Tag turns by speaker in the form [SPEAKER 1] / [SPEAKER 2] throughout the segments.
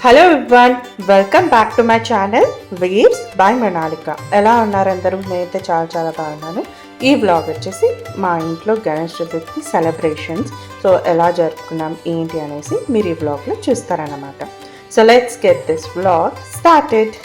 [SPEAKER 1] Hello everyone, welcome back to my channel weaves by Manalika. ఎలా ఉన్నారు అందరూ? నేనైతే చాలా బాగున్నాను. ఈ వ్లాగ్ వచ్చేసి మా ఇంట్లో గణేష్ చతుర్థి సెలబ్రేషన్స్, సో ఎలా జరుపుకున్నాం ఏంటి అనేసి మీరు ఈ వ్లాగ్లో చూస్తారన్నమాట. So let's get this vlog started.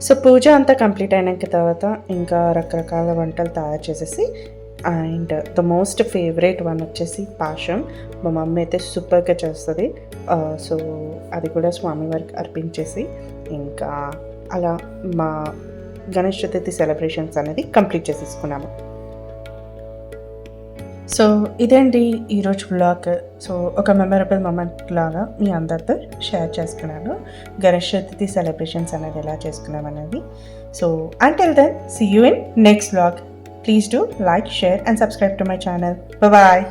[SPEAKER 1] So puja అంతా కంప్లీట్ అయినాక తర్వాత ఇంకా రకరకాల వంటలు తయారు చేసేసి, and the most favourite one వచ్చేసి పాశం. మా మమ్మీ అయితే సూపర్గా చేస్తుంది. సో అది కూడా స్వామివారికి అర్పించేసి ఇంకా అలా మా గణేష్ చతుర్థి సెలబ్రేషన్స్ అనేది కంప్లీట్ చేసేసుకున్నాము. సో ఇదండి ఈరోజు వ్లాగ్. సో ఒక మెమరబుల్ మూమెంట్ లాగా మీ అందరితో షేర్ చేసుకున్నాను, గణేష్ చతుర్థి సెలబ్రేషన్స్ అనేది ఎలా చేసుకున్నాం అనేది. So until then see you in next vlog. Please do like, share and subscribe to my channel. Bye.